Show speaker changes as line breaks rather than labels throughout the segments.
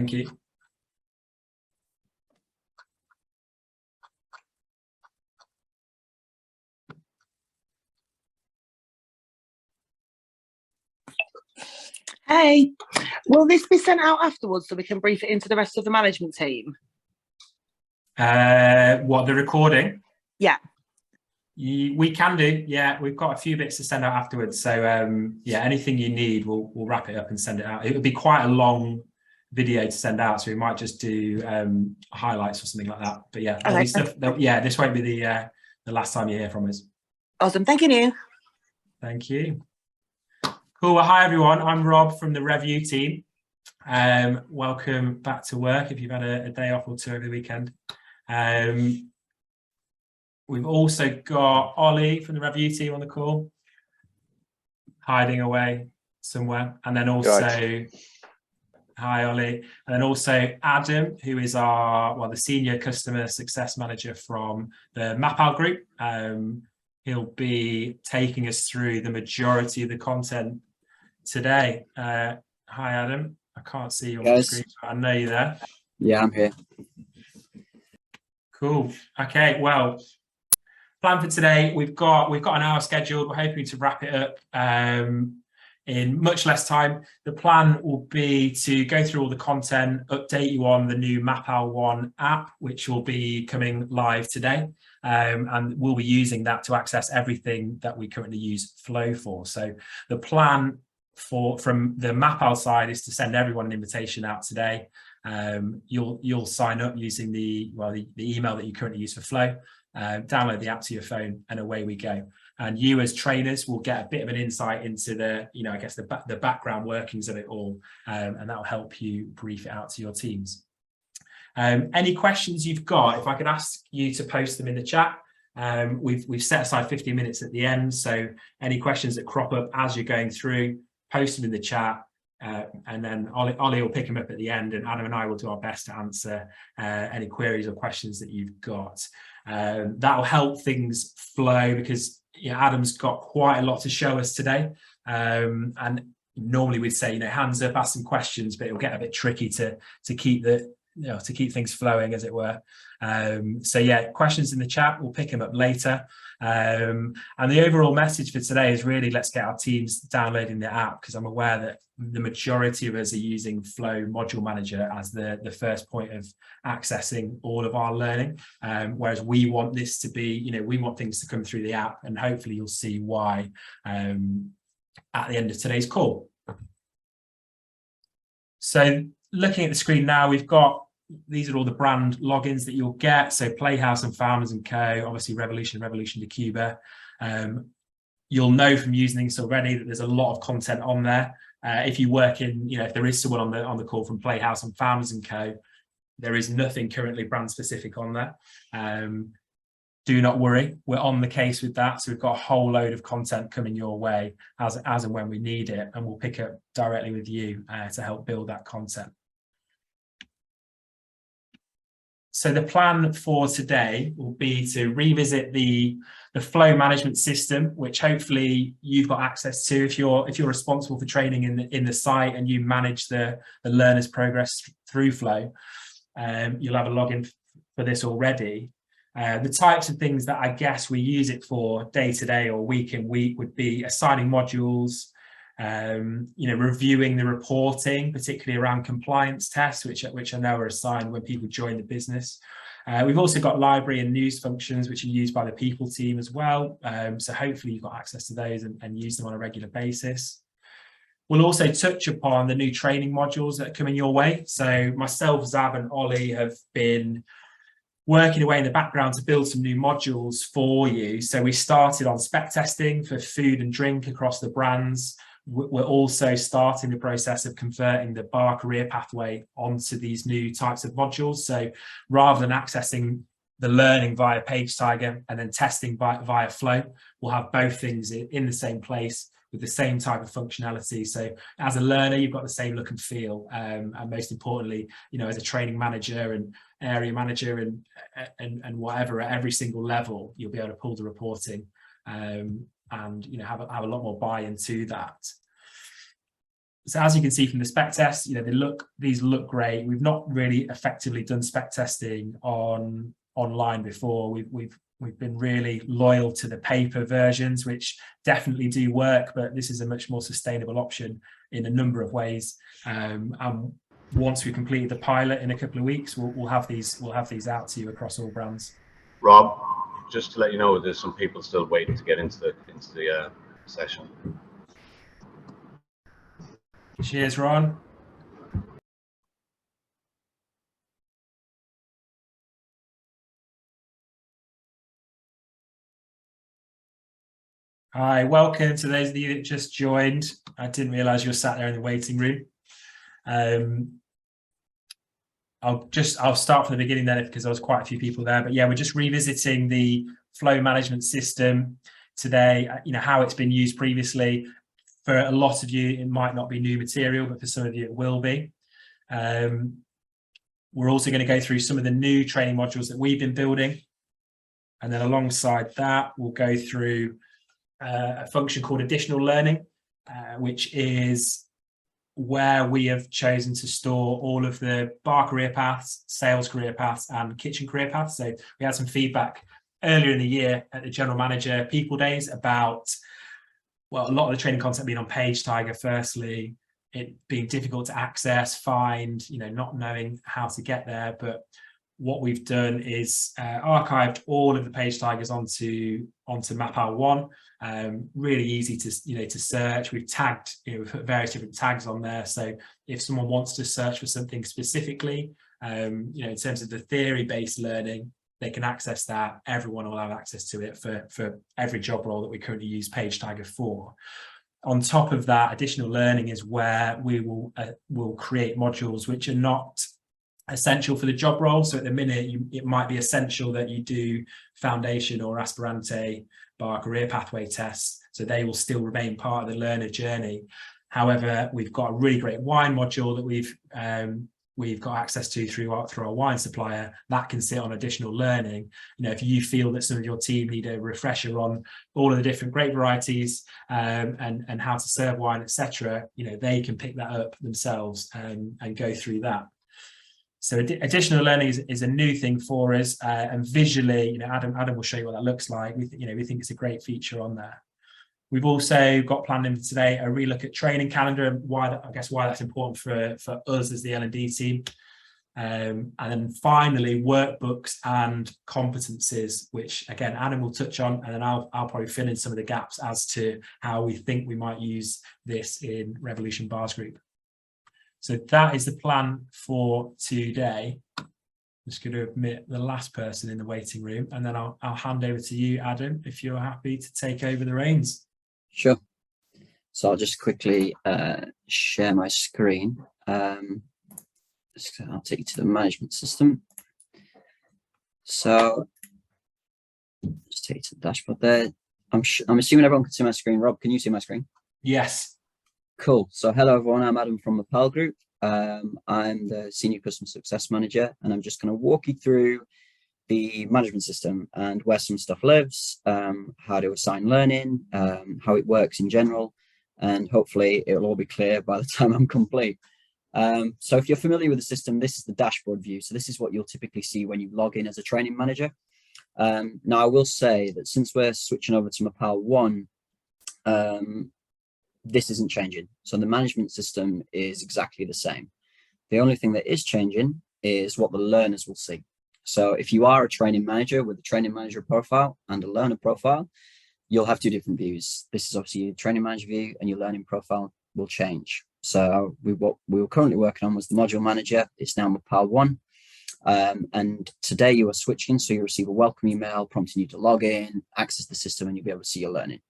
Thank you.
Hey, will this be sent out afterwards so we can brief it into the rest of the management team?
What, the recording?
Yeah.
We can do, yeah. We've got a few bits to send out afterwards. So yeah, anything you need, we'll wrap it up and send it out. It would be quite a long video to send out, so we might just do highlights or something like that. But yeah, there'll be stuff. Yeah, this won't be the last time you hear from us.
Awesome, thank you.
Thank you. Cool. Well, hi everyone. I'm Rob from the Review team. Welcome back to work if you've had a day off or two over the weekend. We've also got Ollie from the Review team on the call, hiding away somewhere, and then also hi Ollie, and then also Adam, who is the senior customer success manager from the Mapal group. He'll be taking us through the majority of the content today. Hi Adam, I can't see you on the screen, but I know you're there.
Yeah, I'm here.
Cool. Okay, well, plan for today, we've got an hour scheduled. We're hoping to wrap it up in much less time. The plan will be to go through all the content, update you on the new Mapal One app, which will be coming live today. And we'll be using that to access everything that we currently use Flow for. So the plan from the Mapal side is to send everyone an invitation out today. You'll sign up using the email that you currently use for Flow, download the app to your phone, and away we go. And you as trainers will get a bit of an insight into the background workings of it all, and that will help you brief it out to your teams. Any questions you've got, if I could ask you to post them in the chat. We've set aside 15 minutes at the end, so any questions that crop up as you're going through, post them in the chat, and then Ollie will pick them up at the end, and Adam and I will do our best to answer any queries or questions that you've got. That'll help things flow because Adam's got quite a lot to show us today, and normally we'd say hands up, ask some questions, but it'll get a bit tricky to keep things flowing, as it were. So yeah, questions in the chat, we'll pick them up later. And the overall message for today is really, let's get our teams downloading the app, because I'm aware that the majority of us are using Flow Module Manager as the first point of accessing all of our learning, whereas we want this to be, we want things to come through the app, and hopefully you'll see why at the end of today's call. So looking at the screen now, these are all the brand logins that you'll get. So Playhouse and Founders and Co, obviously Revolution to Cuba. You'll know from using this already that there's a lot of content on there. If you work in, if there is someone on the call from Playhouse and Founders and Co, there is nothing currently brand specific on there. Do not worry, we're on the case with that. So we've got a whole load of content coming your way as and when we need it, and we'll pick up directly with you to help build that content. So the plan for today will be to revisit the flow management system, which hopefully you've got access to if you're responsible for training in the site and you manage the learner's progress through Flow. You'll have a login for this already. The types of things that I guess we use it for day to day or week in week would be assigning modules, reviewing the reporting, particularly around compliance tests, which I know are assigned when people join the business. We've also got library and news functions, which are used by the people team as well. So hopefully you've got access to those and use them on a regular basis. We'll also touch upon the new training modules that are coming your way. So myself, Zab and Ollie have been working away in the background to build some new modules for you. So we started on spec testing for food and drink across the brands. We're also starting the process of converting the bar career pathway onto these new types of modules. So rather than accessing the learning via PageTiger and then testing via Flow, we'll have both things in the same place with the same type of functionality. So as a learner, you've got the same look and feel, and most importantly, as a training manager and area manager and whatever, at every single level, you'll be able to pull the reporting and have a lot more buy-in to that. So as you can see from the spec test, these look great. We've not really effectively done spec testing online before. We've been really loyal to the paper versions, which definitely do work, but this is a much more sustainable option in a number of ways. And once we complete the pilot in a couple of weeks, we'll have these out to you across all brands.
Rob, just to let you know, there's some people still waiting to get into the session.
Cheers, Ron. Hi, welcome to those of you that just joined. I didn't realize you were sat there in the waiting room. I'll start from the beginning then, because there was quite a few people there. But yeah, we're just revisiting the flow management system today. How it's been used previously. For a lot of you, it might not be new material, but for some of you, it will be. We're also going to go through some of the new training modules that we've been building. And then alongside that, we'll go through a function called additional learning, which is where we have chosen to store all of the bar career paths, sales career paths, and kitchen career paths. So we had some feedback earlier in the year at the General Manager People Days about, well, a lot of the training content being on Page Tiger. Firstly, it being difficult to access, find, not knowing how to get there. But what we've done is archived all of the Page Tigers onto Mapal 1. Really easy to search. We've tagged, we've put various different tags on there. So if someone wants to search for something specifically, in terms of the theory-based learning, they can access that. Everyone will have access to it for every job role that we currently use Page Tiger for. On top of that, additional learning is where we will create modules which are not essential for the job role. So at the minute, it might be essential that you do foundation or aspirante bar career pathway tests. So they will still remain part of the learner journey. However, we've got a really great wine module that we've got access to through our wine supplier that can sit on additional learning. If you feel that some of your team need a refresher on all of the different grape varieties and how to serve wine, etc., they can pick that up themselves and go through that. So additional learning is a new thing for us, and visually, Adam will show you what that looks like. We think it's a great feature on there. We've also got planned in today a relook at training calendar and why that's important for us as the L&D team. And then finally, workbooks and competencies, which again Adam will touch on, and then I'll probably fill in some of the gaps as to how we think we might use this in Revolution Bars Group. So that is the plan for today. I'm just going to admit the last person in the waiting room, and then I'll hand over to you, Adam, if you're happy to take over the reins.
Sure. So I'll just quickly share my screen. I'll take you to the management system. So just take you to the dashboard there. I'm assuming everyone can see my screen. Rob, can you see my screen?
Yes.
Cool. So hello everyone, I'm Adam from Mapal Group. I'm the Senior Customer Success Manager, and I'm just going to walk you through the management system and where some stuff lives, how to assign learning, how it works in general, and hopefully it'll all be clear by the time I'm complete. So if you're familiar with the system, this is the dashboard view. So this is what you'll typically see when you log in as a training manager. Now I will say that since we're switching over to Mapal 1, this isn't changing. So the management system is exactly the same. The only thing that is changing is what the learners will see. So if you are a training manager with a training manager profile and a learner profile, you'll have two different views. This is obviously your training manager view, and your learning profile will change. So what we were currently working on was the module manager. It's now Mapal 1. And today you are switching, so you receive a welcome email prompting you to log in, access the system, and you'll be able to see your learning.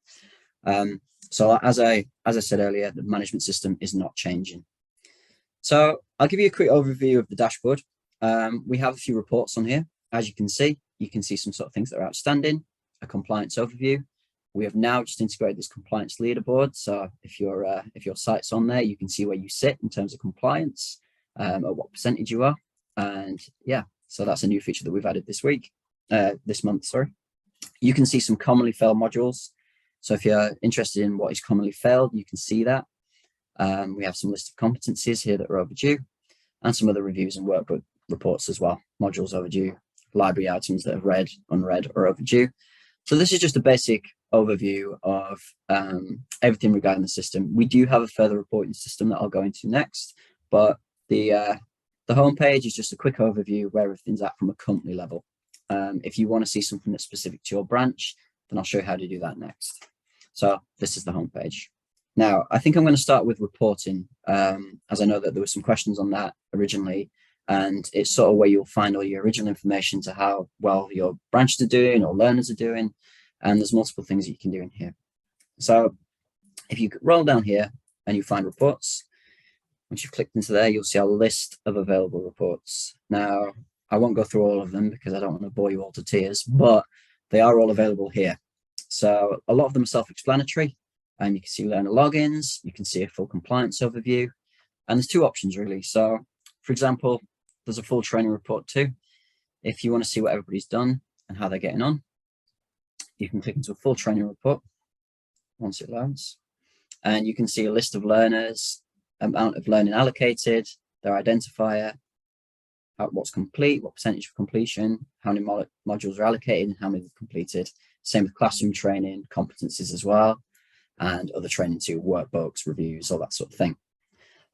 So as I said earlier, the management system is not changing. So I'll give you a quick overview of the dashboard. We have a few reports on here. As you can see some sort of things that are outstanding, a compliance overview. We have now just integrated this compliance leaderboard. So if your site's on there, you can see where you sit in terms of compliance, at what percentage you are. And yeah, so that's a new feature that we've added this month, sorry. You can see some commonly failed modules. So if you're interested in what is commonly failed, you can see that. We have some list of competencies here that are overdue, and some other reviews and workbook reports as well. Modules overdue, library items that have read, unread, or overdue. So this is just a basic overview of everything regarding the system. We do have a further reporting system that I'll go into next, but the homepage is just a quick overview where everything's at from a company level. If you want to see something that's specific to your branch, then I'll show you how to do that next. So this is the homepage. Now, I think I'm going to start with reporting, as I know that there were some questions on that originally, and it's sort of where you'll find all your original information to how well your branches are doing or learners are doing, and there's multiple things that you can do in here. So if you roll down here and you find reports, once you've clicked into there, you'll see a list of available reports. Now, I won't go through all of them because I don't want to bore you all to tears, but they are all available here. So a lot of them are self-explanatory, and you can see learner logins, you can see a full compliance overview, and there's two options really. So for example, there's a full training report too. If you want to see what everybody's done and how they're getting on, you can click into a full training report once it loads, and you can see a list of learners, amount of learning allocated, their identifier, what's complete, what percentage of completion, how many modules are allocated, and how many are completed. Same with classroom training, competencies as well, and other training too, workbooks, reviews, all that sort of thing.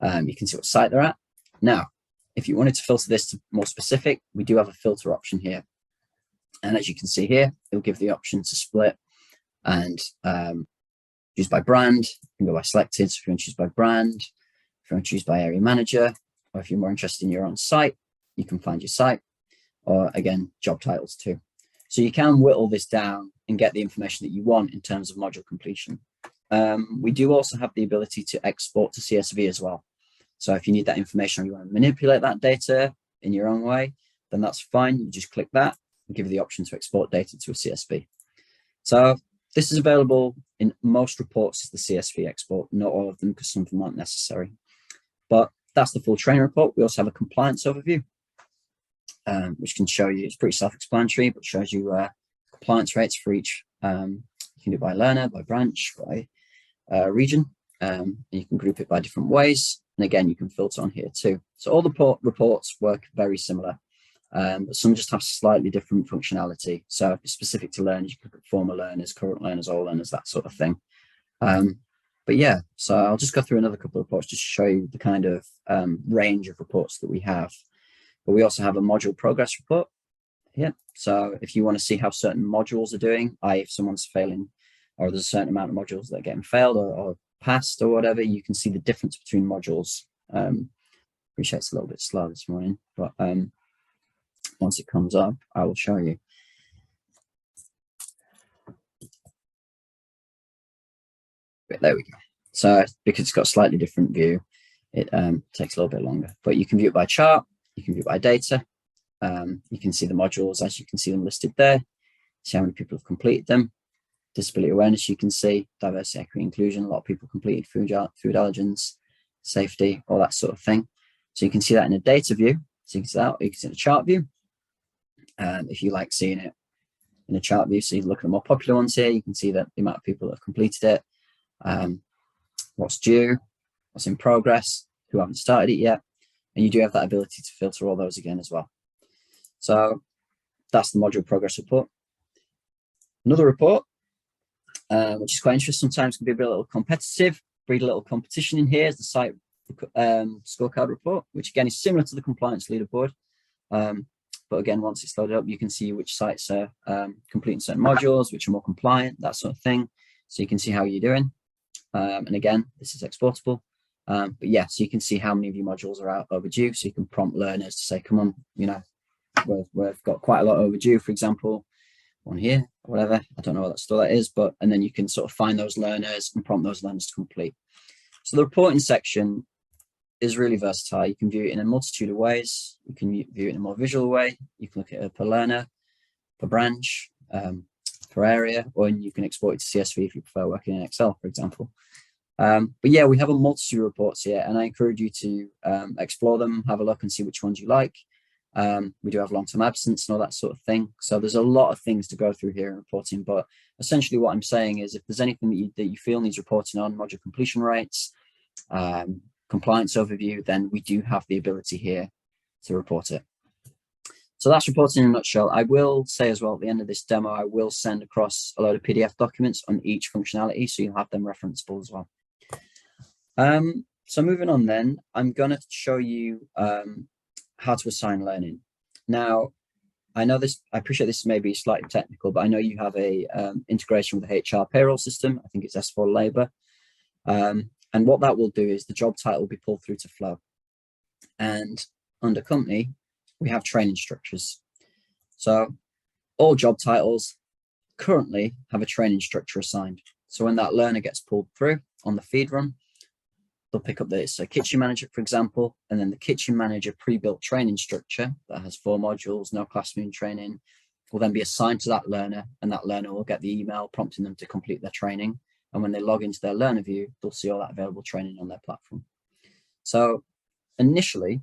You can see what site they're at. Now, if you wanted to filter this to more specific, we do have a filter option here. And as you can see here, it'll give the option to split and choose by brand. You can go by selected, so if you want to choose by brand, if you want to choose by area manager, or if you're more interested in your own site, you can find your site, or again, job titles too. So you can whittle this down and get the information that you want in terms of module completion. We do also have the ability to export to CSV as well. So if you need that information or you want to manipulate that data in your own way, then that's fine. You just click that and give you the option to export data to a CSV. So this is available in most reports as the CSV export, not all of them because some of them aren't necessary. But that's the full training report. We also have a compliance overview, which can show you, it's pretty self-explanatory, but shows you compliance rates for each. You can do it by learner, by branch, by region. And you can group it by different ways. And again, you can filter on here too. So all the reports work very similar, but some just have slightly different functionality. So if it's specific to learners, you can look at former learners, current learners, all learners, that sort of thing. But yeah, so I'll just go through another couple of reports just to show you the kind of range of reports that we have. But we also have a module progress report here. So if you want to see how certain modules are doing, i.e. if someone's failing or there's a certain amount of modules that are getting failed or passed or whatever, you can see the difference between modules. Appreciate it's a little bit slow this morning, but once it comes up, I will show you. But there we go. So because it's got a slightly different view, it takes a little bit longer, but you can view it by chart, you can view it by data. You can see the modules as you can see them listed there, see how many people have completed them. Disability awareness, you can see diversity, equity, inclusion. A lot of people completed food allergens, safety, all that sort of thing. So you can see that in a data view. So you can see that, you can see the chart view. If you like seeing it in a chart view, so you look at the more popular ones here, you can see that the amount of people that have completed it, what's due, what's in progress, who haven't started it yet. And you do have that ability to filter all those again as well. So that's the module progress report. Another report, which is quite interesting, sometimes can be a little competitive, breed a little competition in here, is the site scorecard report, which again is similar to the compliance leaderboard. But again, once it's loaded up, you can see which sites are completing certain modules, which are more compliant, that sort of thing. So you can see how you're doing. And again, this is exportable. But yeah, so you can see how many of your modules are out overdue. So you can prompt learners to say, come on, you know, we've got quite a lot overdue, for example, one here, or whatever. I don't know what that store that is, but, and then you can sort of find those learners and prompt those learners to complete. So the reporting section is really versatile. You can view it in a multitude of ways. You can view it in a more visual way. You can look at it per learner, per branch, per area, or you can export it to CSV if you prefer working in Excel, for example. But yeah, we have a multitude of reports here, and I encourage you to explore them, have a look and see which ones you like. We do have long-term absence and all that sort of thing. So there's a lot of things to go through here in reporting, but essentially what I'm saying is if there's anything that you feel needs reporting on, module completion rates, compliance overview, then we do have the ability here to report it. So that's reporting in a nutshell. I will say as well at the end of this demo, I will send across a load of PDF documents on each functionality, so you'll have them referenceable as well. So moving on then, I'm going to show you how to assign learning. Now, I know this, I appreciate this may be slightly technical, but I know you have a integration with the HR payroll system. I think it's S4 Labor. And what that will do is the job title will be pulled through to Flow. And under company, we have training structures. So all job titles currently have a training structure assigned. So when that learner gets pulled through on the feed run, they'll pick up this kitchen manager, for example, and then the kitchen manager pre-built training structure that has 4 modules, no classroom training, will then be assigned to that learner, and that learner will get the email prompting them to complete their training. And when they log into their learner view, they'll see all that available training on their platform. So initially,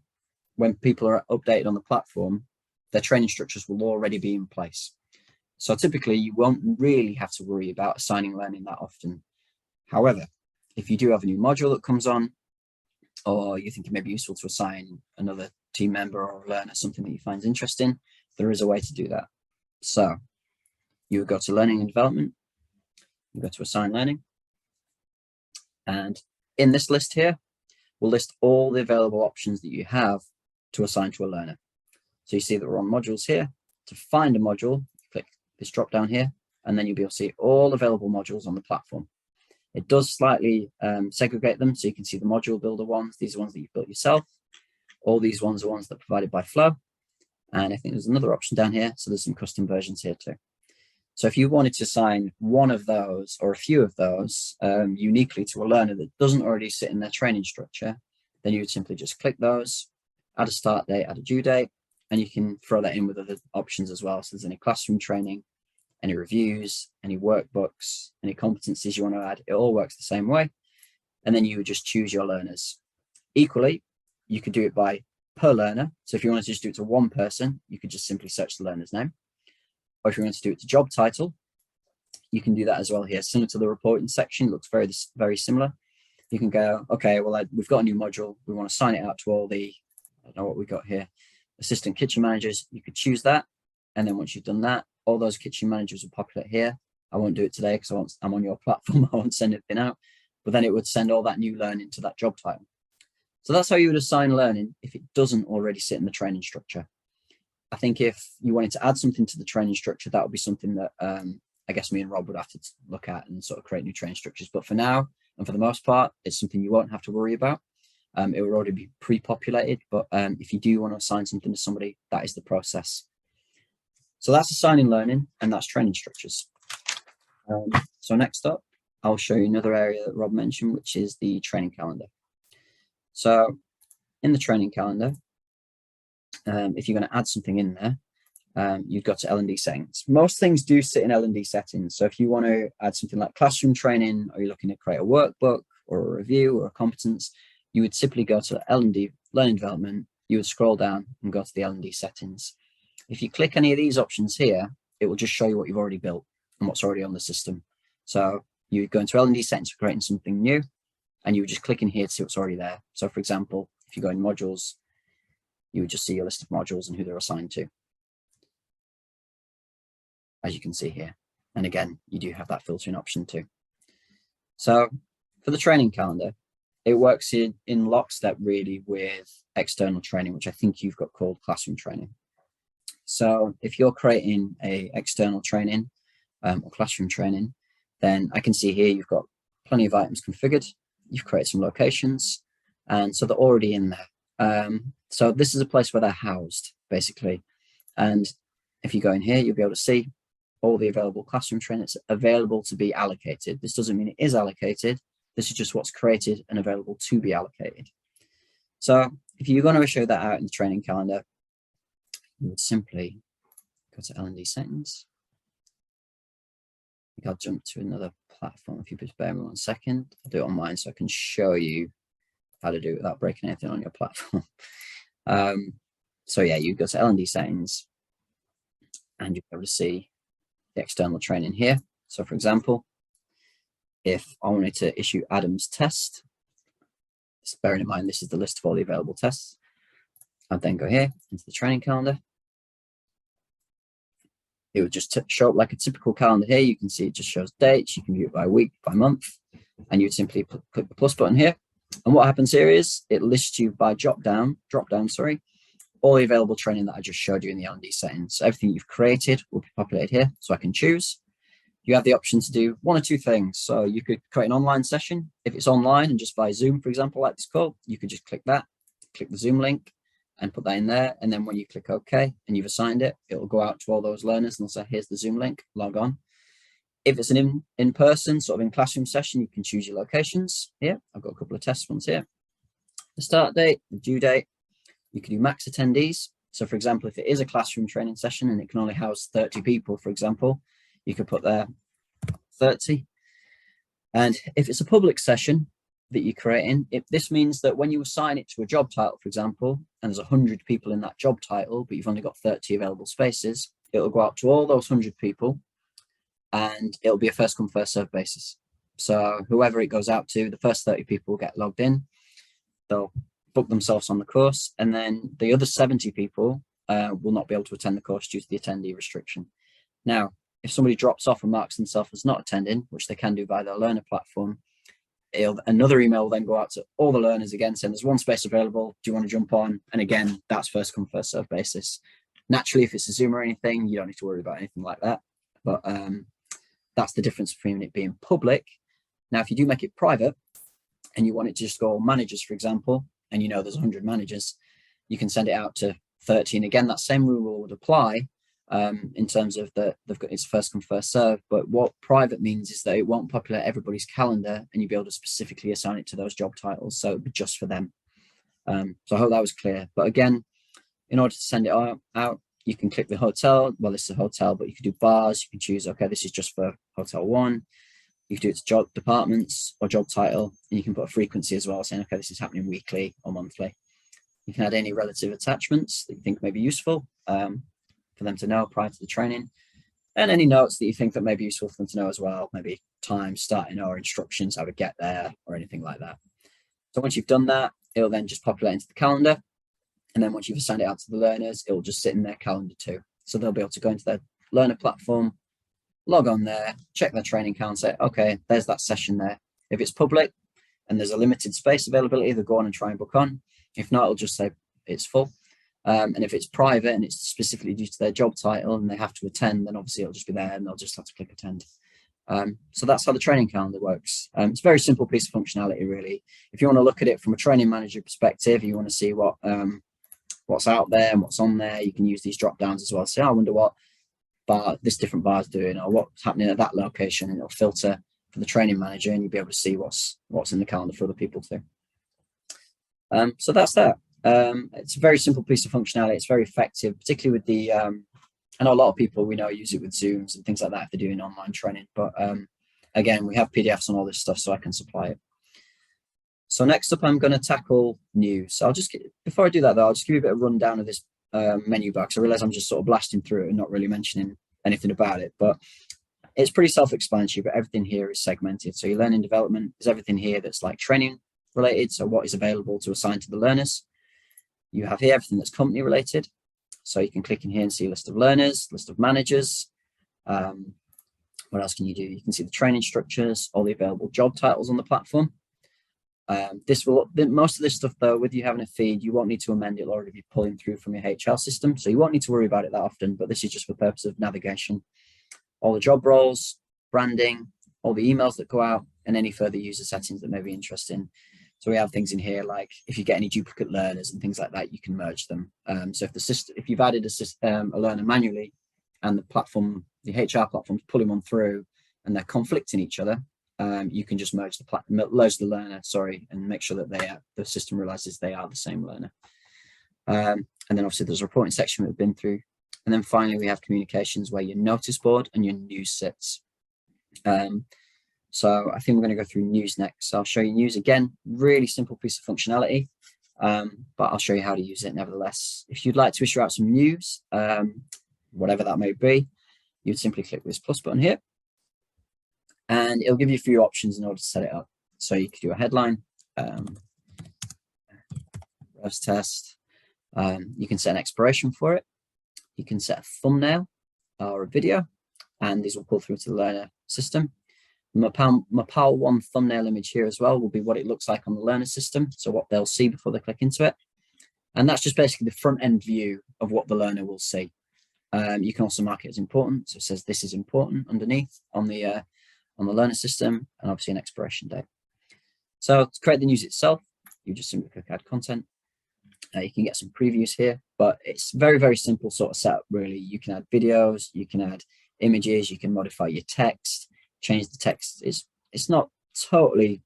when people are updated on the platform, their training structures will already be in place. So typically, you won't really have to worry about assigning learning that often. However, if you do have a new module that comes on, or you think it may be useful to assign another team member or a learner something that you find interesting, there is a way to do that. So you would go to Learning and Development, you go to Assign Learning, and in this list here, we'll list all the available options that you have to assign to a learner. So you see that we're on modules here. To find a module, click this drop down here, and then you'll be able to see all available modules on the platform. It does slightly segregate them, so you can see the module builder ones. These are ones that you've built yourself. All these ones are ones that are provided by Flow. And I think there's another option down here, so there's some custom versions here too. So if you wanted to assign one of those or a few of those uniquely to a learner that doesn't already sit in their training structure, then you would simply just click those, add a start date, add a due date, and you can throw that in with other options as well. So there's any classroom training, any reviews, any workbooks, any competencies you want to add, it all works the same way. And then you would just choose your learners. Equally, you could do it by per learner. So if you wanted to just do it to one person, you could just simply search the learner's name. Or if you want to do it to job title, you can do that as well here. Similar to the reporting section, looks very similar. You can go, okay, well, we've got a new module. We want to sign it out to all the, I don't know what we got here, assistant kitchen managers. You could choose that. And then once you've done that, all those kitchen managers will populate here. I won't do it today because I'm on your platform. I won't send anything out, but then it would send all that new learning to that job title. So that's how you would assign learning if it doesn't already sit in the training structure. I think if you wanted to add something to the training structure, that would be something that I guess me and Rob would have to look at and sort of create new training structures. But for now, and for the most part, it's something you won't have to worry about. It will already be pre-populated, but if you do want to assign something to somebody, that is the process. So that's assigning learning, and that's training structures. So next up, I'll show you another area that Rob mentioned, which is the training calendar. So in the training calendar, if you're going to add something in there, you've got to L&D settings. Most things do sit in L&D settings. So if you want to add something like classroom training, or you're looking to create a workbook or a review or a competence, you would simply go to L&D, Learning Development, you would scroll down and go to the L&D settings. If you click any of these options here, it will just show you what you've already built and what's already on the system. So you go into L&D settings for creating something new, and you would just click in here to see what's already there. So for example, if you go in modules, you would just see a list of modules and who they're assigned to, as you can see here. And again, you do have that filtering option too. So for the training calendar, it works in lockstep really with external training, which I think you've got called classroom training. So if you're creating a external training or classroom training, then I can see here you've got plenty of items configured. You've created some locations, and so they're already in there. So this is a place where they're housed, basically. And if you go in here, you'll be able to see all the available classroom trainings available to be allocated. This doesn't mean it is allocated. This is just what's created and available to be allocated. So if you're going to show that out in the training calendar, you would simply go to L&D settings. I think I'll jump to another platform. If you just bear me 1 second, I'll do it on mine so I can show you how to do it without breaking anything on your platform. So yeah, you go to L&D settings, and you'll be able to see the external training here. So for example, if I wanted to issue Adam's test, Just bearing in mind, this is the list of all the available tests. I'd then go here into the training calendar. It would just show up like a typical calendar here. You can see it just shows dates. You can view it by week, by month, and you would simply click the plus button here. And what happens here is it lists you by drop down, all the available training that I just showed you in the L&D settings. So everything you've created will be populated here. So I can choose. You have the option to do one or two things. So you could create an online session. If it's online and just via Zoom, for example, like this call, you could just click that, click the Zoom link, and put that in there. And then when you click OK and you've assigned it, it will go out to all those learners and they'll say, here's the Zoom link, log on. If it's an in-person sort of in-classroom session, you can choose your locations here. I've got a couple of test ones here. The start date, the due date. You can do max attendees. So for example, if it is a classroom training session and it can only house 30 people, for example, you could put there 30. And if it's a public session that you're creating, this means that when you assign it to a job title, for example, and there's 100 people in that job title, but you've only got 30 available spaces, it'll go out to all those 100 people and it'll be a first come, first serve basis. So whoever it goes out to, the first 30 people will get logged in. They'll book themselves on the course, and then the other 70 people will not be able to attend the course due to the attendee restriction. Now, if somebody drops off and marks themselves as not attending, which they can do via their learner platform, another email will then go out to all the learners again saying there's one space available, do you want to jump on? And again, that's first come, first serve basis. Naturally, if it's a Zoom or anything, you don't need to worry about anything like that. But that's the difference between it being public. Now, if you do make it private and you want it to just go all managers, for example, and you know there's 100 managers, you can send it out to 30. And again, that same rule would apply in terms of they've got its first come, first serve. But what private means is that it won't populate everybody's calendar and you'll be able to specifically assign it to those job titles. So it'll be just for them. So I hope that was clear. But again, in order to send it out, you can click the hotel. Well, this is a hotel, but you can do bars. You can choose, okay, this is just for hotel 1. You can do it to job departments or job title, and you can put a frequency as well, saying, okay, this is happening weekly or monthly. You can add any relative attachments that you think may be useful for them to know prior to the training, and any notes that you think that may be useful for them to know as well, maybe time, starting, or instructions, how to get there, or anything like that. So once you've done that, it'll then just populate into the calendar. And then once you've assigned it out to the learners, it'll just sit in their calendar too. So they'll be able to go into their learner platform, log on there, check their training count, say, okay, there's that session there. If it's public and there's a limited space availability, they'll go on and try and book on. If not, it'll just say it's full. And if it's private and it's specifically due to their job title and they have to attend, then obviously it'll just be there and they'll just have to click attend. So that's how the training calendar works. It's a very simple piece of functionality, really. If you want to look at it from a training manager perspective, you want to see what's out there and what's on there, you can use these drop downs as well. Say, I wonder what this different bar is doing, or what's happening at that location, and it'll filter for the training manager, and you'll be able to see what's in the calendar for other people too. So that's that. It's a very simple piece of functionality. It's very effective, particularly with the I know a lot of people we know use it with Zooms and things like that if they're doing online training, but again, we have PDFs on all this stuff, so I can supply it. So next up, I'm going to tackle news. So before I do that though, I'll just give you a bit of rundown of this menu bar, because I realize I'm just sort of blasting through it and not really mentioning anything about it, but it's pretty self-explanatory. But everything here is segmented. So your learning development is everything here that's like training related, so what is available to assign to the learners. You have here everything that's company related, so you can click in here and see a list of learners, list of managers. What else can you do? You can see the training structures, all the available job titles on the platform. Most of this stuff though, with you having a feed, you won't need to amend it, it'll already be pulling through from your HL system, so you won't need to worry about it that often, but this is just for the purpose of navigation. All the job roles, branding, all the emails that go out, and any further user settings that may be interesting. So we have things in here like if you get any duplicate learners and things like that, you can merge them. So if you've added a learner manually and the HR platform's pulling one through and they're conflicting each other, you can just merge the learner, and make sure that the system realizes they are the same learner. And then obviously there's a reporting section we've been through. And then finally, we have communications where your notice board and your news sits. So I think we're going to go through news next. So I'll show you news again, really simple piece of functionality, but I'll show you how to use it nevertheless. If you'd like to issue out some news, whatever that may be, you'd simply click this plus button here. And it'll give you a few options in order to set it up. So you could do a headline, first test. You can set an expiration for it. You can set a thumbnail or a video, and these will pull through to the learner system. Mapal 1 thumbnail image here as well will be what it looks like on the learner system, so what they'll see before they click into it. And that's just basically the front end view of what the learner will see. You can also mark it as important, so it says this is important underneath on the learner system, and obviously an expiration date. So to create the news itself, you just simply click add content. You can get some previews here, but it's very, very simple sort of setup, really. You can add videos, you can add images, you can modify your text, change the text. It's not totally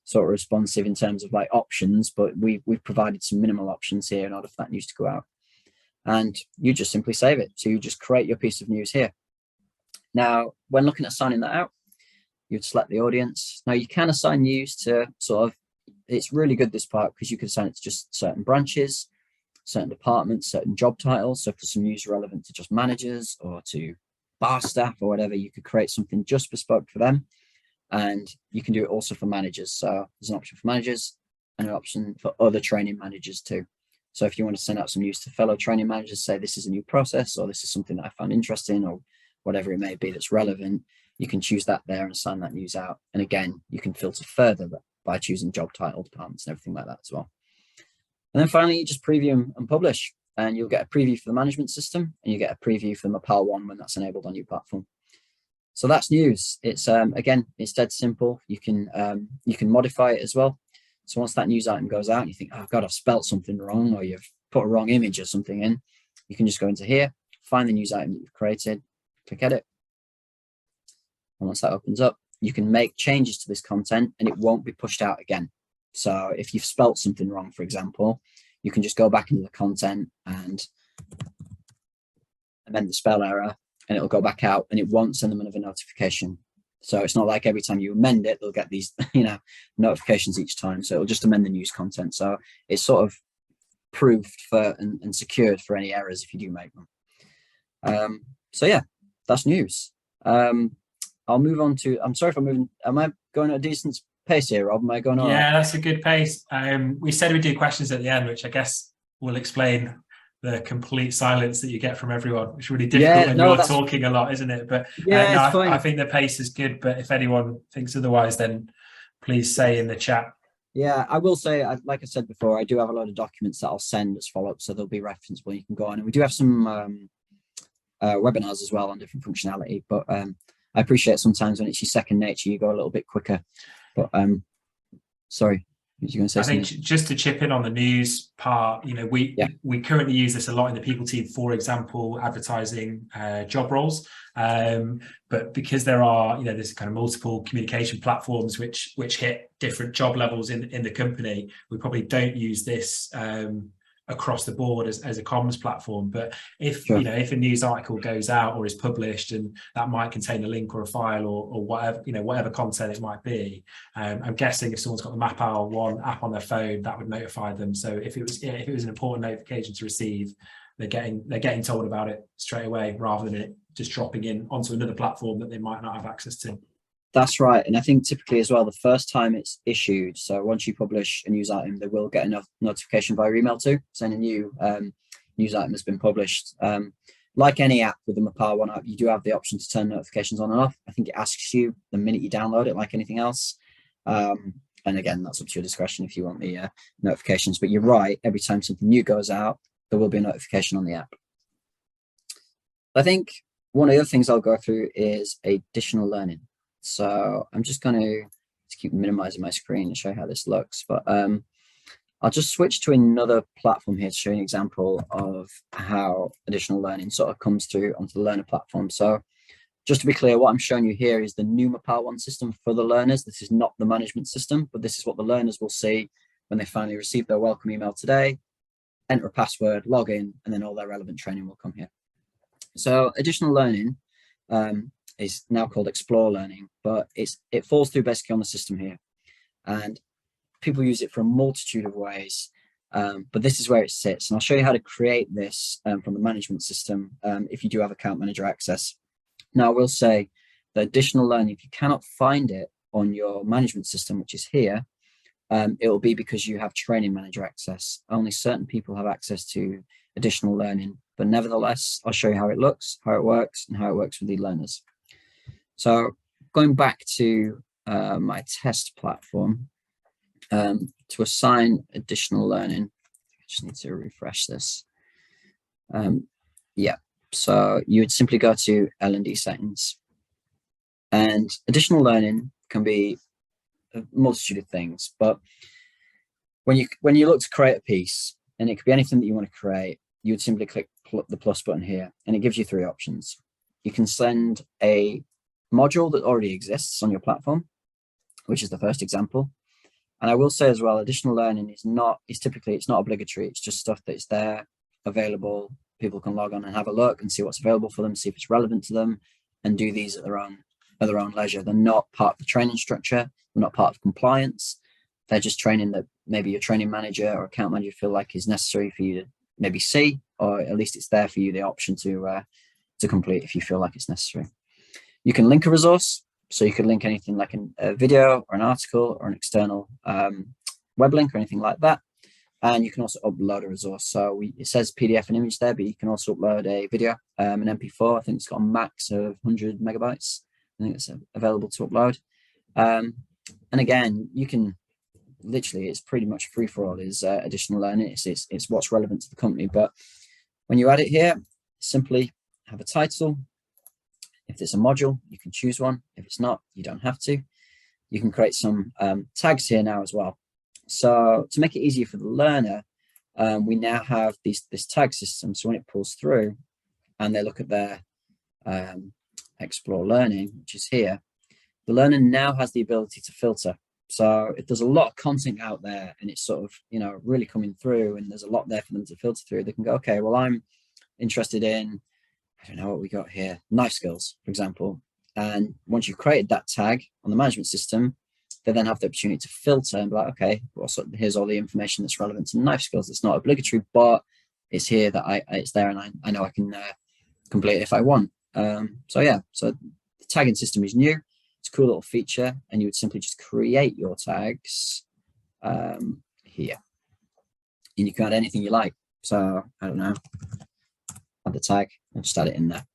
sort of responsive in terms of like options, but we've provided some minimal options here in order for that news to go out. And you just simply save it. So you just create your piece of news here. Now, when looking at signing that out, you'd select the audience. Now you can assign news to sort of, it's really good this part because you can assign it to just certain branches, certain departments, certain job titles. So for some news relevant to just managers or to bar staff or whatever, you could create something just bespoke for them. And you can do it also for managers. So there's an option for managers and an option for other training managers too. So if you want to send out some news to fellow training managers, say this is a new process, or this is something that I found interesting, or whatever it may be that's relevant, you can choose that there and assign that news out. And again, you can filter further by choosing job title, departments, and everything like that as well. And then finally, you just preview and publish, and you'll get a preview for the management system, and you get a preview for the Mapal 1 when that's enabled on your platform. So that's news. It's again, it's dead simple. You can modify it as well. So once that news item goes out, and you think, oh God, I've spelt something wrong, or you've put a wrong image or something in, you can just go into here, find the news item that you've created, click edit. And once that opens up, you can make changes to this content and it won't be pushed out again. So if you've spelt something wrong, for example, you can just go back into the content and amend the spell error, and it'll go back out and it won't send them another notification. So it's not like every time you amend it, they'll get these, notifications each time. So it'll just amend the news content. So it's sort of proofed for and secured for any errors if you do make them. So yeah, that's news. I'll move on to, I'm sorry if I'm moving, am I going at a decent pace here, Rob? Am I going on?
Yeah, that's a good pace. We said we'd do questions at the end, which I guess will explain the complete silence that you get from everyone, which is really difficult when you're talking a lot, isn't it? But
yeah, it's fine.
I think the pace is good, but if anyone thinks otherwise, then please say in the chat.
Yeah, I will say, like I said before, I do have a lot of documents that I'll send as follow-up, so they'll be referenceable. You can go on, and we do have some webinars as well on different functionality, but I appreciate sometimes when it's your second nature, you go a little bit quicker. But sorry, what you going to say?
I think just to chip in on the news part, we currently use this a lot in the people team, for example, advertising job roles. But because there are, there's kind of multiple communication platforms which hit different job levels in the company, we probably don't use this across the board as a comms platform. But if if a news article goes out or is published and that might contain a link or a file or whatever, whatever content it might be, I'm guessing if someone's got the Mapal 1 app on their phone, that would notify them. So if it was an important notification to receive, they're getting told about it straight away, rather than it just dropping in onto another platform that they might not have access to.
That's right. And I think typically as well, the first time it's issued, so once you publish a news item, they will get a notification via email too, saying a new news item has been published. Like any app with the Mapal 1 app, you do have the option to turn notifications on and off. I think it asks you the minute you download it, like anything else. And again, that's up to your discretion if you want the notifications. But you're right, every time something new goes out, there will be a notification on the app. I think one of the other things I'll go through is additional learning. So I'm just going to keep minimizing my screen to show how this looks, but I'll just switch to another platform here to show you an example of how additional learning sort of comes through onto the learner platform. So just to be clear, what I'm showing you here is the new Mapal 1 system for the learners. This is not the management system, but this is what the learners will see when they finally receive their welcome email today, enter a password, log in, and then all their relevant training will come here. So additional learning is now called Explore Learning, but it falls through basically on the system here, and people use it for a multitude of ways, but this is where it sits, and I'll show you how to create this from the management system if you do have account manager access. Now I will say that additional learning, if you cannot find it on your management system, which is here, it will be because you have training manager access. Only certain people have access to additional learning, but nevertheless, I'll show you how it looks, how it works, and how it works with the learners. So going back to my test platform, to assign additional learning, I just need to refresh this. Yeah, so you would simply go to L&D settings, and additional learning can be a multitude of things, but when you look to create a piece, and it could be anything that you want to create, you would simply click the plus button here, and it gives you 3 options. You can send a module that already exists on your platform, which is the first example. And I will say as well, additional learning is not obligatory. It's just stuff that's there, available. People can log on and have a look and see what's available for them, see if it's relevant to them, and do these at their own leisure. They're not part of the training structure. They're not part of compliance. They're just training that maybe your training manager or account manager feel like is necessary for you to maybe see, or at least it's there for you, the option to complete if you feel like it's necessary. You can link a resource. So you could link anything like a video or an article or an external web link or anything like that. And you can also upload a resource. So it says PDF and image there, but you can also upload a video, an MP4. I think it's got a max of 100 megabytes. I think it's available to upload. And again, you can literally, it's pretty much free for all is additional learning. It's what's relevant to the company. But when you add it here, simply have a title. If it's a module, you can choose one. If it's not, you don't have to. You can create some tags here now as well. So to make it easier for the learner, we now have this tag system. So when it pulls through and they look at their Explore Learning, which is here, the learner now has the ability to filter. So if there's a lot of content out there and it's sort of, really coming through and there's a lot there for them to filter through, they can go, okay, well, I'm interested in, I don't know what we got here, knife skills, for example. And once you've created that tag on the management system, they then have the opportunity to filter and be like, okay, well, so here's all the information that's relevant to knife skills. It's not obligatory, but it's here that it's there, and I know I can complete it if I want. So yeah, so the tagging system is new. It's a cool little feature, and you would simply just create your tags here, and you can add anything you like. So I don't know, add the tag, I'll just add it in there.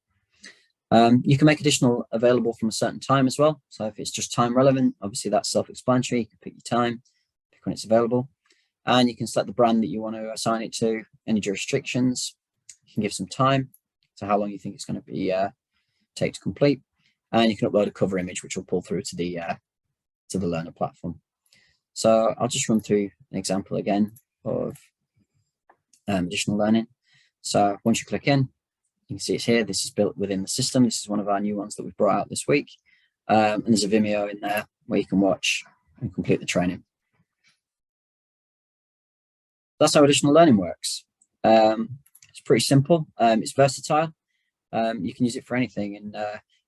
You can make additional available from a certain time as well. So if it's just time relevant, obviously that's self-explanatory. You can pick your time, pick when it's available, and you can select the brand that you want to assign it to, any jurisdictions. You can give some time to how long you think it's going to be take to complete, and you can upload a cover image which will pull through to the learner platform. So I'll just run through an example again of additional learning. So once you click in, you can see it's here. This is built within the system. This is one of our new ones that we've brought out this week. And there's a Vimeo in there where you can watch and complete the training. That's how additional learning works. It's pretty simple. It's versatile. You can use it for anything.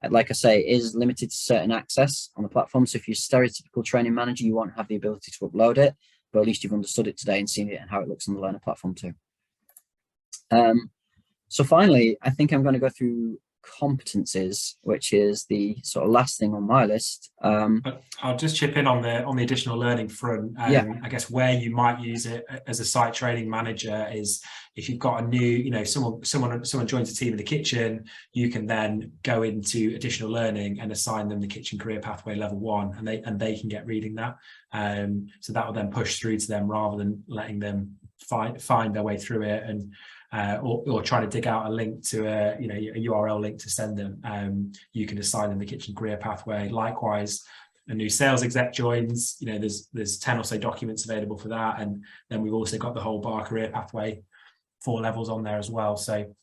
And like I say, it is limited to certain access on the platform. So if you're a stereotypical training manager, you won't have the ability to upload it, but at least you've understood it today and seen it and how it looks on the learner platform too. So finally, I think I'm going to go through competencies, which is the sort of last thing on my list.
I'll just chip in on the additional learning front.
Yeah.
I guess where you might use it as a site training manager is if you've got a new, someone joins a team in the kitchen, you can then go into additional learning and assign them the kitchen career pathway level 1, and they can get reading that. So that will then push through to them rather than letting them find their way through it and or trying to dig out a link to a URL link to send them. You can assign them the kitchen career pathway. Likewise, a new sales exec joins, there's 10 or so documents available for that, and then we've also got the whole bar career pathway 4 levels on there as well. So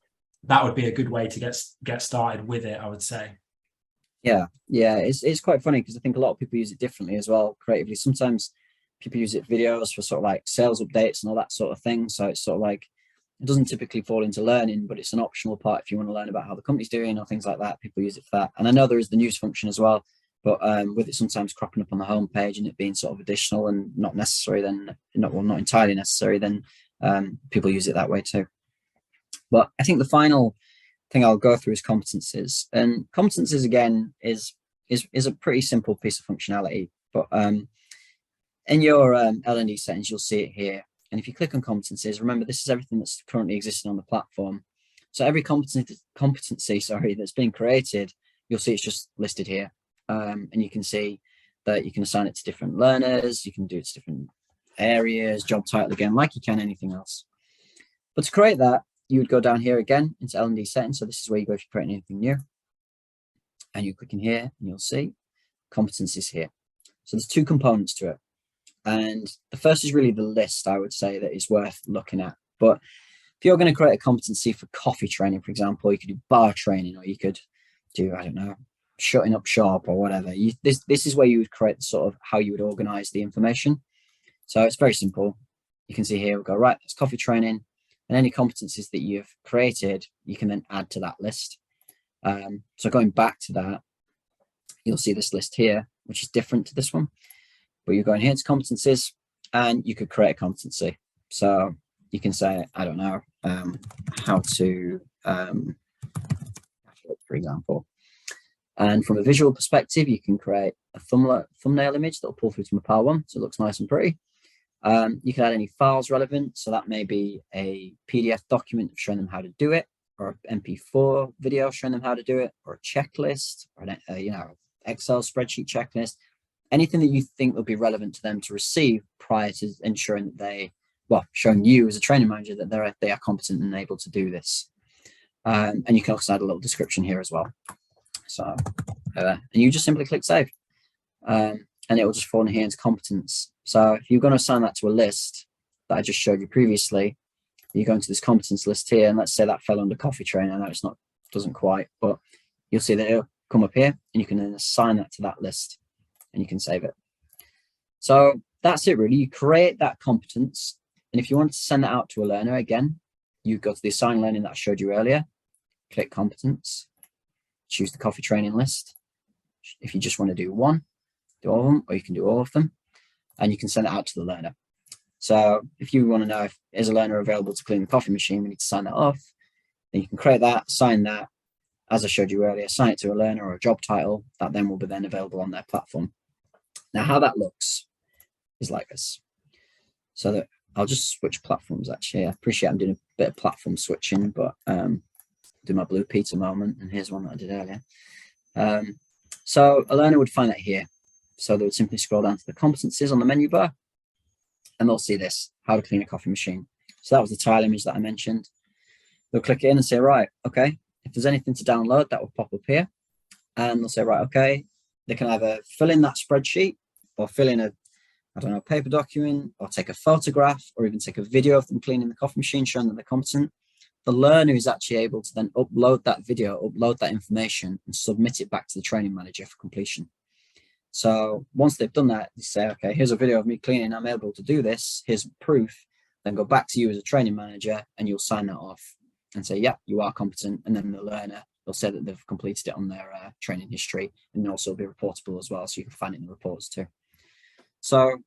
that would be a good way to get started with it, I would say.
Yeah, it's quite funny because I think a lot of people use it differently as well, creatively. Sometimes people use it videos for sort of like sales updates and all that sort of thing. So it's sort of like, it doesn't typically fall into learning, but it's an optional part if you want to learn about how the company's doing or things like that. People use it for that. And I know there is the news function as well, but with it sometimes cropping up on the homepage and it being sort of additional and not necessary, then not entirely necessary, then people use it that way too. But I think the final thing I'll go through is competencies. And competencies again is a pretty simple piece of functionality, but in your L&D settings, you'll see it here. And if you click on competencies, remember, this is everything that's currently existing on the platform. So every competency, sorry, that's been created, you'll see it's just listed here. And you can see that you can assign it to different learners, you can do it to different areas, job title again, like you can anything else. But to create that, you would go down here again into L&D settings. So this is where you go if you're creating anything new. And you click in here and you'll see competencies here. So there's two components to it. And the first is really the list, I would say, that is worth looking at. But if you're going to create a competency for coffee training, for example, you could do bar training, or you could do, I don't know, shutting up shop or whatever. This is where you would create the sort of how you would organize the information. So it's very simple. You can see here, we'll go, right, that's coffee training. And any competencies that you've created, you can then add to that list. So going back to that, you'll see this list here, which is different to this one. But you're going here to competencies, and you could create a competency. So you can say, I don't know, how to, for example. And from a visual perspective, you can create a thumbnail image that will pull through to Mapal 1, so it looks nice and pretty. You can add any files relevant, so that may be a PDF document showing them how to do it, or an MP4 video showing them how to do it, or a checklist, or an Excel spreadsheet checklist. Anything that you think will be relevant to them to receive prior to ensuring that showing you as a training manager that they are competent and able to do this. And you can also add a little description here as well. So, and you just simply click save, and it will just fall in here into competence. So if you're going to assign that to a list that I just showed you previously, you go into this competence list here, and let's say that fell under coffee training. I know it's not, doesn't quite, but you'll see that it'll come up here, and you can then assign that to that list, and you can save it. So that's it really. You create that competence, and if you want to send that out to a learner, again, you go to the assign learning that I showed you earlier, click competence, choose the coffee training list. If you just want to do one, do all of them, or you can do all of them, and you can send it out to the learner. So if you want to know if is a learner available to clean the coffee machine, we need to sign that off. Then you can create that, sign that, as I showed you earlier, assign it to a learner or a job title that then will be then available on their platform. Now, how that looks is like this. So that I'll just switch platforms actually. I appreciate I'm doing a bit of platform switching, but do my Blue Peter moment, and here's one that I did earlier. So a learner would find that here. So they would simply scroll down to the competencies on the menu bar, and they'll see this, how to clean a coffee machine. So that was the tile image that I mentioned. They'll click in and say, right, okay, if there's anything to download, that will pop up here. And they'll say, right, okay, they can either fill in that spreadsheet or fill in a, I don't know, paper document, or take a photograph, or even take a video of them cleaning the coffee machine, showing that they're competent. The learner is actually able to then upload that video, upload that information, and submit it back to the training manager for completion. So once they've done that, they say, okay, here's a video of me cleaning, I'm able to do this, here's proof, then go back to you as a training manager, and you'll sign that off and say, yeah, you are competent. And then the learner, they'll say that they've completed it on their training history, and also be reportable as well, so you can find it in the reports too. So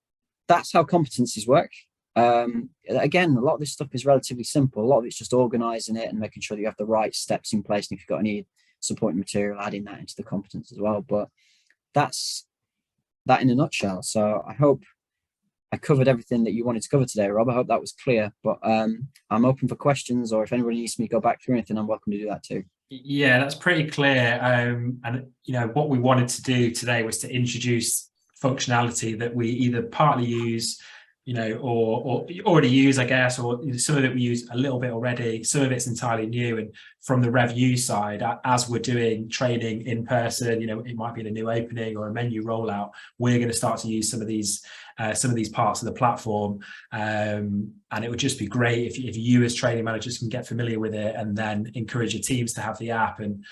that's how competencies work. Again, a lot of this stuff is relatively simple. A lot of it's just organizing it and making sure that you have the right steps in place. And if you've got any supporting material, adding that into the competence as well. But that's that in a nutshell. So I hope I covered everything that you wanted to cover today, Rob. I hope that was clear. But I'm open for questions, or if anybody needs me to go back through anything, I'm welcome to do that too.
Yeah, that's pretty clear. And what we wanted to do today was to introduce functionality that we either partly use, or already use, I guess, or some of it we use a little bit already. Some of it's entirely new. And from the review side, as we're doing training in person, it might be in a new opening or a menu rollout, we're going to start to use some of these parts of the platform. And it would just be great if you as training managers can get familiar with it, and then encourage your teams to have the app, and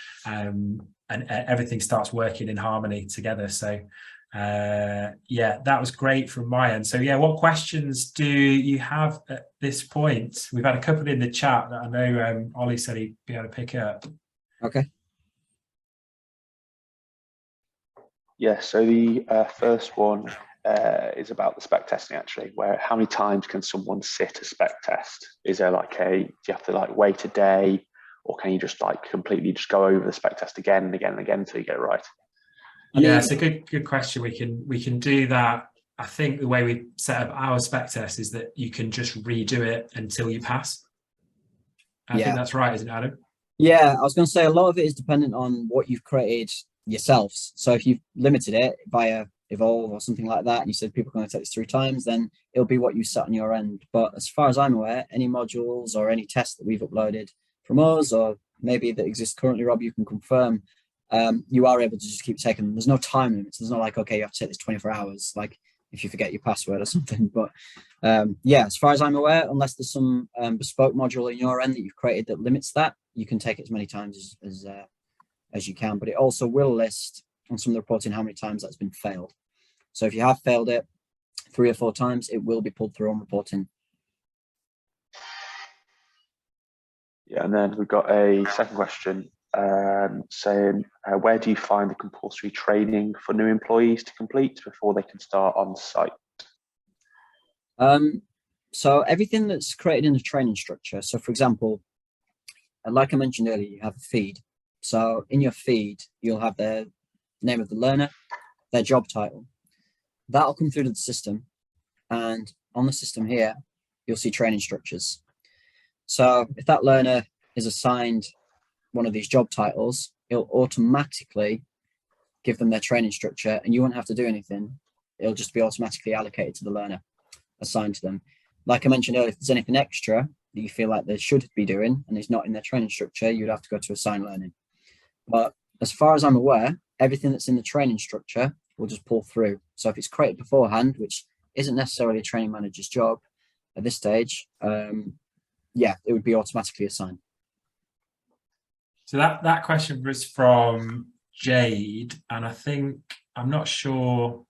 everything starts working in harmony together. So yeah, that was great from my end. So yeah, what questions do you have at this point? We've had a couple in the chat that I know Ollie said he'd be able to pick up.
Okay.
Yeah, so the first one is about the spec testing actually, where how many times can someone sit a spec test? Is there do you have to wait a day, or can you just completely just go over the spec test again and again and again until you get it right?
Yeah, it's a good question. We can do that I think the way we set up our spec test is that you can just redo it until you pass. I think that's right, isn't it, Adam?
Yeah, I was going to say a lot of it is dependent on what you've created yourselves. So if you've limited it via Evolve or something like that, and you said people are going to take this 3 times, then it'll be what you set on your end. But as far as I'm aware, any modules or any tests that we've uploaded from us, or maybe that exist currently, Rob, you can confirm, you are able to just keep taking them. There's no time limits. There's not like, okay, you have to take this 24 hours, like if you forget your password or something. But yeah, as far as I'm aware, unless there's some bespoke module in your end that you've created that limits that, you can take it as many times as you can. But it also will list on some of the reporting how many times that's been failed. So if you have failed it 3 or 4 times, it will be pulled through on reporting.
Yeah, and then we've got a second question saying, where do you find the compulsory training for new employees to complete before they can start on site?
So everything that's created in the training structure. So for example, like I mentioned earlier, you have a feed. So in your feed, you'll have the name of the learner, their job title. That'll come through to the system. And on the system here, you'll see training structures. So if that learner is assigned one of these job titles, it'll automatically give them their training structure, and you won't have to do anything. It'll just be automatically allocated to the learner, assigned to them. Like I mentioned earlier, if there's anything extra that you feel like they should be doing and it's not in their training structure, you'd have to go to assign learning. But as far as I'm aware, everything that's in the training structure will just pull through. So if it's created beforehand, which isn't necessarily a training manager's job at this stage, yeah, it would be automatically assigned.
So that question was from Jade, and I think, I'm not sure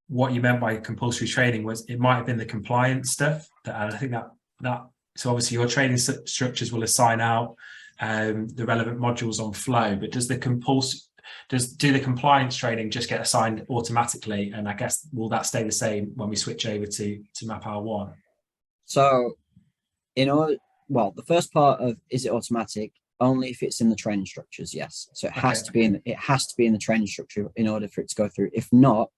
what you meant by compulsory training. Was it might have been the compliance stuff, and I think that so obviously your training structures will assign out the relevant modules on flow, but do the compliance training just get assigned automatically? And I guess will that stay the same when we switch over to Mapal 1?
So the first part of, is it automatic? Only if it's in the training structures, yes. So it has to be in the training structure in order for it to go through. If not,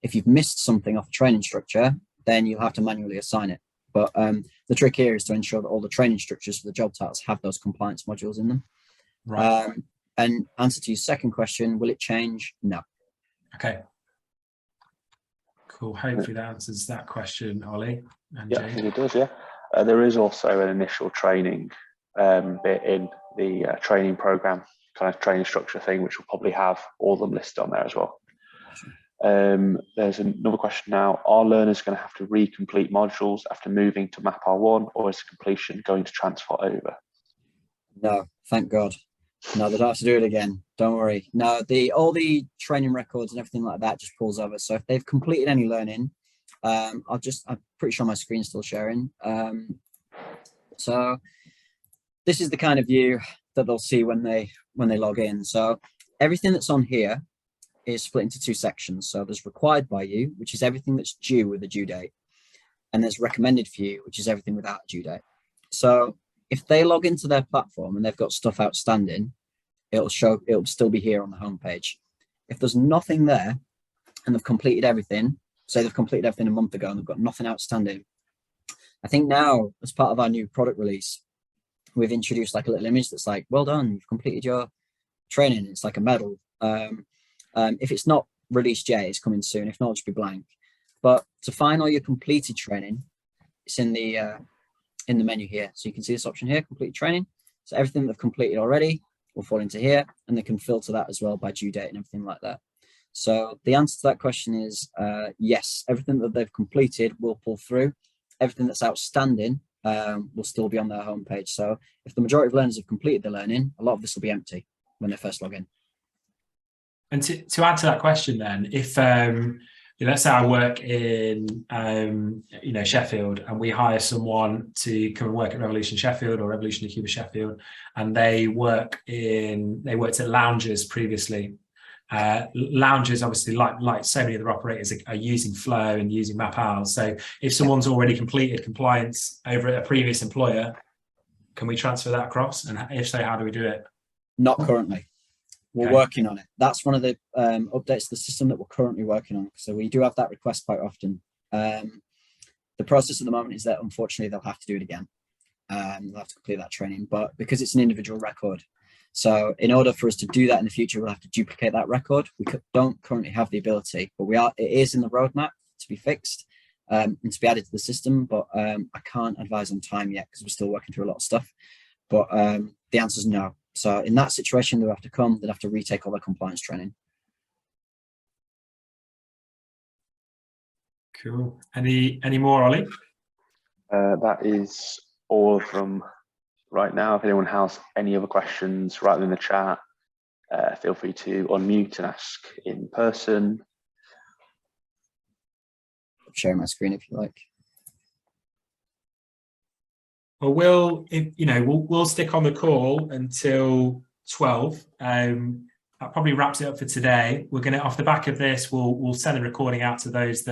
if you've missed something off the training structure, then you'll have to manually assign it. But the trick here is to ensure that all the training structures for the job titles have those compliance modules in them.
Right.
And answer to your second question, will it change? No.
Okay. Cool. Hopefully that answers that question, Ollie. And
Yeah,
Jade.
I think it does, yeah. There is also an initial training bit in the training program, kind of training structure thing, which will probably have all of them listed on there as well. There's another question now. Are learners going to have to recomplete modules after moving to Mapal 1, or is the completion going to transfer over?
No, thank God. No, they don't have to do it again. Don't worry. No, all the training records and everything like that just pulls over. So if they've completed any learning, I'm pretty sure my screen's still sharing. So this is the kind of view that they'll see when they log in. So everything that's on here is split into 2 sections. So there's required by you, which is everything that's due with a due date. And there's recommended for you, which is everything without a due date. So if they log into their platform and they've got stuff outstanding, it'll still be here on the homepage. If there's nothing there and they've completed everything, say they've completed everything a month ago and they've got nothing outstanding, I think now, as part of our new product release, we've introduced like a little image that's like, well done, you've completed your training. It's like a medal. If it's not released yet, it's coming soon. If not, it'll just be blank. But to find all your completed training, it's in the menu here. So you can see this option here, completed training. So everything they've completed already will fall into here, and they can filter that as well by due date and everything like that. So the answer to that question is yes, everything that they've completed will pull through. Everything that's outstanding will still be on their homepage. So if the majority of learners have completed the learning, a lot of this will be empty when they first log in.
And to add to that question then, if let's say I work in Sheffield, and we hire someone to come and work at Revolution Sheffield or Revolution Cuba Sheffield, and they worked at lounges previously. Lounges, obviously, like so many other operators, are using Flow and using Mapal. So if someone's already completed compliance over at a previous employer, can we transfer that across? And if so, how do we do it?
Not currently. We're
Okay.
working on it. That's one of the updates to the system that we're currently working on. So we do have that request quite often. The process at the moment is that unfortunately they'll have to do it again. They'll have to complete that training, but because it's an individual record, so in order for us to do that in the future, we'll have to duplicate that record. We don't currently have the ability, but it is in the roadmap to be fixed and to be added to the system. But I can't advise on time yet because we're still working through a lot of stuff. But the answer is no. So in that situation, they'll have to come. They'll have to retake all their compliance training.
Cool. Any more, Ollie?
That is all from right now. If anyone has any other questions, write them in the chat. Feel free to unmute and ask in person.
Share my screen if you like.
Well, we'll stick on the call until 12. That probably wraps it up for today. We're going to, off the back of this, we'll send a recording out to those that